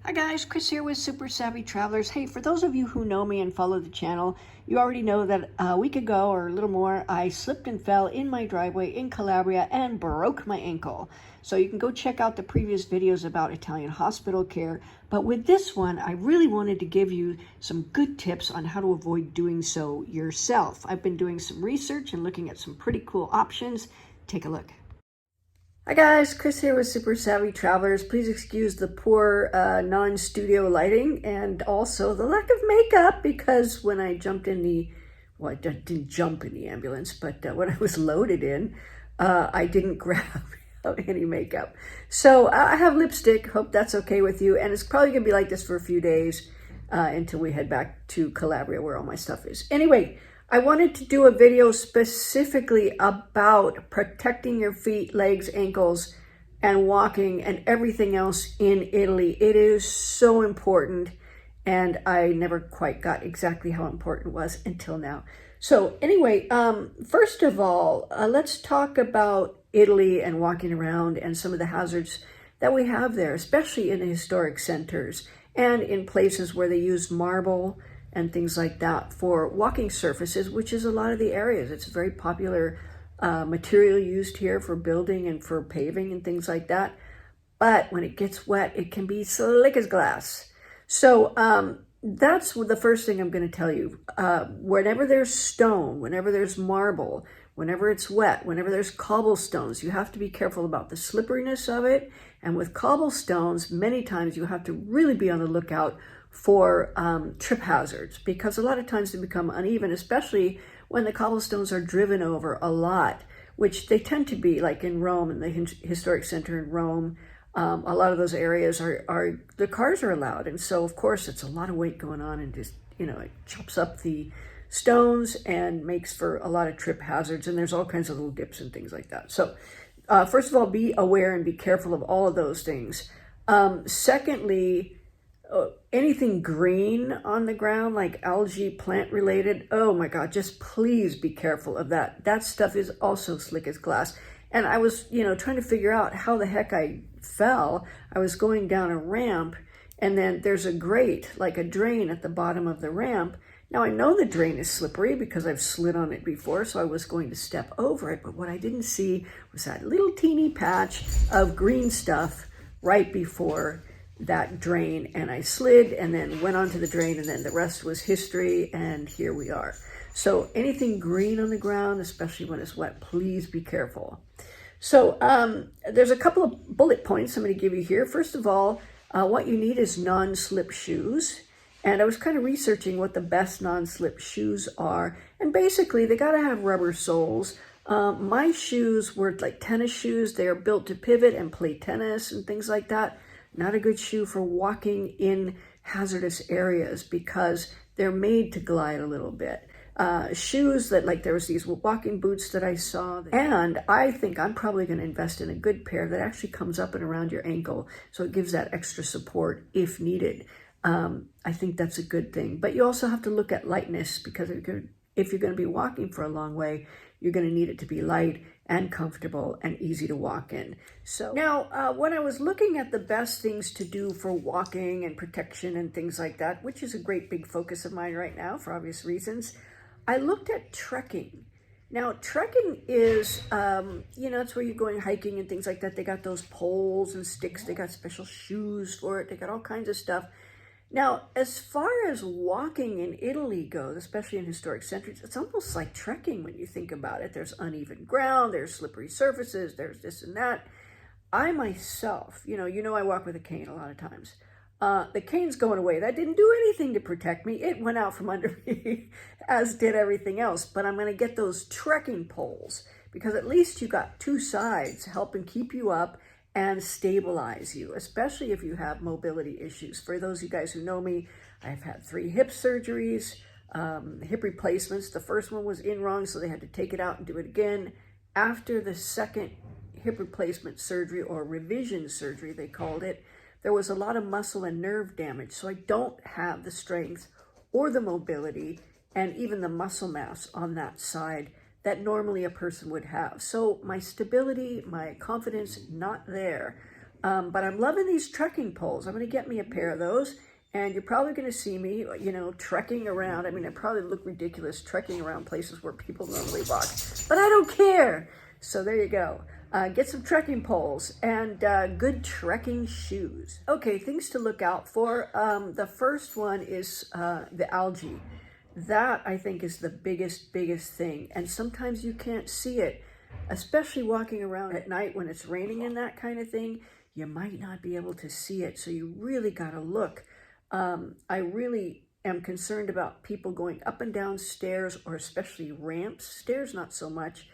Hi guys, Chris here with Super Savvy Travelers. Hey, for those of you who know me and follow the channel, you already know that a week ago or a little more, I slipped and fell in my driveway in Calabria and broke my ankle. So you can go check out the previous videos about Italian hospital care. But with this one, I really wanted to give you some good tips on how to avoid doing so yourself. I've been doing some research and looking at some pretty cool options. Take a look. Hi guys, Chris here with Super Savvy Travelers. Please excuse the poor non-studio lighting and also the lack of makeup because when I jumped in well, I didn't jump in the ambulance, but when I was loaded in, I didn't grab any makeup. So I have lipstick, hope that's okay with you, and it's probably gonna be like this for a few days until we head back to Calabria where all my stuff is. Anyway, I wanted to do a video specifically about protecting your feet, legs, ankles, and walking and everything else in Italy. It is so important, and I never quite got exactly how important it was until now. So anyway, first of all, let's talk about Italy and walking around and some of the hazards that we have there, especially in the historic centers and in places where they use marble and things like that for walking surfaces, which is a lot of the areas. It's a very popular material used here for building and for paving and things like that. But when it gets wet, it can be slick as glass. So that's the first thing I'm going to tell you. Whenever there's stone, whenever there's marble, whenever it's wet, whenever there's cobblestones, you have to be careful about the slipperiness of it. And with cobblestones, many times you have to really be on the lookout for trip hazards, because a lot of times they become uneven, especially when the cobblestones are driven over a lot, which they tend to be, like in Rome, in the historic center in Rome. A lot of those areas are the cars are allowed, and so of course it's a lot of weight going on, and just it chops up the stones and makes for a lot of trip hazards, and there's all kinds of little dips and things like that. So first of all, be aware and be careful of all of those things. Secondly, anything green on the ground, like algae, plant related, oh my God, just please be careful of that. That stuff is also slick as glass. And I was, trying to figure out how the heck I fell. I was going down a ramp, and then there's a grate, like a drain at the bottom of the ramp. Now I know the drain is slippery because I've slid on it before, so I was going to step over it. But what I didn't see was that little teeny patch of green stuff right before that drain, and I slid and then went onto the drain, and then the rest was history, and here we are. So anything green on the ground, especially when it's wet, please be careful. So there's a couple of bullet points I'm going to give you here. First of all, what you need is non-slip shoes. And I was kind of researching what the best non-slip shoes are. And basically, they got to have rubber soles. My shoes were like tennis shoes. They are built to pivot and play tennis and things like that. Not a good shoe for walking in hazardous areas because they're made to glide a little bit. Shoes that, like, there was these walking boots that I saw, and I think I'm probably going to invest in a good pair that actually comes up and around your ankle, so it gives that extra support if needed. I think that's a good thing. But you also have to look at lightness, because if you're going to be walking for a long way, you're going to need it to be light and comfortable and easy to walk in. So now, when I was looking at the best things to do for walking and protection and things like that, which is a great big focus of mine right now for obvious reasons, I looked at trekking. Now, trekking is, it's where you're going hiking and things like that. They got those poles and sticks. They got special shoes for it. They got all kinds of stuff. Now, as far as walking in Italy goes, especially in historic centers, it's almost like trekking when you think about it. There's uneven ground, there's slippery surfaces, there's this and that. I myself, I walk with a cane a lot of times. The cane's going away. That didn't do anything to protect me. It went out from under me, as did everything else. But I'm going to get those trekking poles, because at least you got two sides helping keep you up and stabilize you, especially if you have mobility issues. For those of you guys who know me, I've had 3 hip surgeries, hip replacements. The first one was in wrong, so they had to take it out and do it again. After the second hip replacement surgery, or revision surgery, they called it, there was a lot of muscle and nerve damage. So I don't have the strength or the mobility and even the muscle mass on that side that normally a person would have. So my stability, my confidence, not there. But I'm loving these trekking poles. I'm going to get me a pair of those. And you're probably going to see me, you know, trekking around. I mean, I probably look ridiculous trekking around places where people normally walk. But I don't care. So there you go. Get some trekking poles and good trekking shoes. Okay, things to look out for. The first one is the algae. That, I think, is the biggest thing. And sometimes you can't see it, especially walking around at night when it's raining and that kind of thing. You might not be able to see it, so you really got to look. I really am concerned about people going up and down stairs, or especially ramps. Stairs, not so much,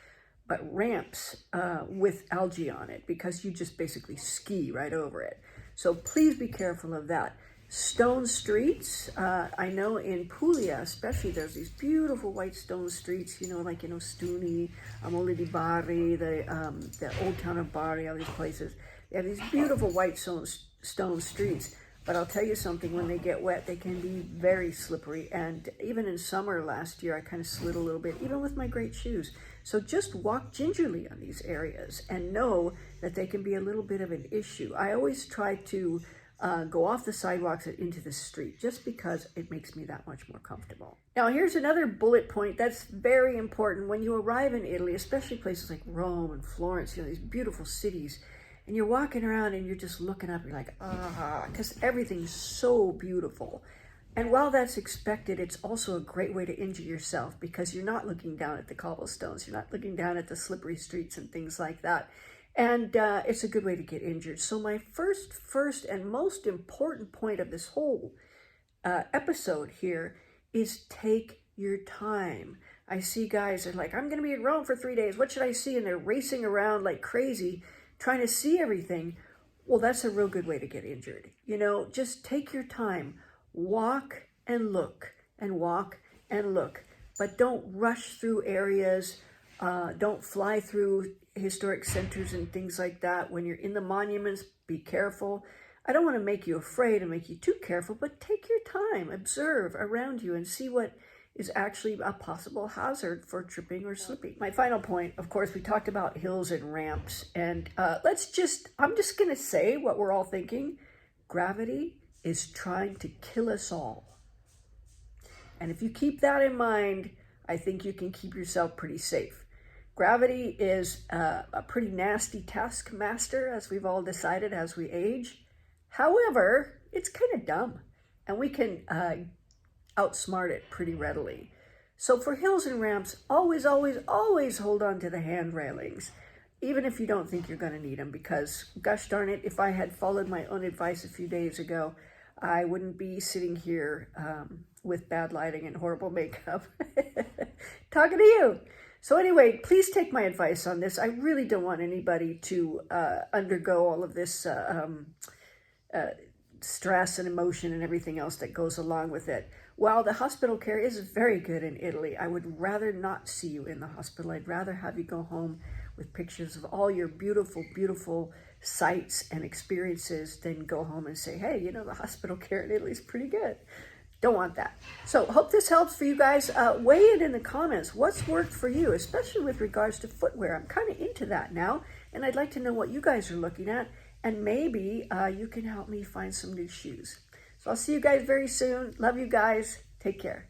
but ramps with algae on it, because you just basically ski right over it. So please be careful of that. Stone streets, I know in Puglia especially, there's these beautiful white stone streets, you know, like, you know, Stuni, Amole di Bari, the old town of Bari, all these places. They have these beautiful white stone streets. But I'll tell you something, when they get wet, they can be very slippery. And even in summer last year, I kind of slid a little bit, even with my great shoes. So just walk gingerly on these areas and know that they can be a little bit of an issue. I always try to go off the sidewalks and into the street, just because it makes me that much more comfortable. Now, here's another bullet point that's very important. When you arrive in Italy, especially places like Rome and Florence, you know, these beautiful cities, and you're walking around and you're just looking up, you're like, because everything's so beautiful. And while that's expected, it's also a great way to injure yourself, because you're not looking down at the cobblestones, you're not looking down at the slippery streets and things like that. And it's a good way to get injured. So my first and most important point of this whole episode here is take your time. I see guys that are like, I'm going to be in Rome for 3 days. What should I see? And they're racing around like crazy, trying to see everything. Well, that's a real good way to get injured. You know, just take your time. Walk and look and walk and look. But don't rush through areas. Don't fly through historic centers and things like that. When you're in the monuments, be careful. I don't want to make you afraid and make you too careful, but take your time. Observe around you and see what is actually a possible hazard for tripping or slipping. My final point, of course, we talked about hills and ramps, and I'm just going to say what we're all thinking. Gravity is trying to kill us all. And if you keep that in mind, I think you can keep yourself pretty safe. Gravity is a pretty nasty taskmaster, as we've all decided as we age. However, it's kind of dumb, and we can outsmart it pretty readily. So for hills and ramps, always hold on to the hand railings, even if you don't think you're going to need them, because gosh darn it, if I had followed my own advice a few days ago, I wouldn't be sitting here with bad lighting and horrible makeup talking to you. So anyway, please take my advice on this. I really don't want anybody to undergo all of this stress and emotion and everything else that goes along with it. While the hospital care is very good in Italy, I would rather not see you in the hospital. I'd rather have you go home with pictures of all your beautiful sights and experiences than go home and say, hey, you know, the hospital care in Italy is pretty good. Don't want that. So hope this helps for you guys. Weigh it in the comments. What's worked for you, especially with regards to footwear? I'm kind of into that now, and I'd like to know what you guys are looking at, and maybe you can help me find some new shoes. So I'll see you guys very soon. Love you guys. Take care.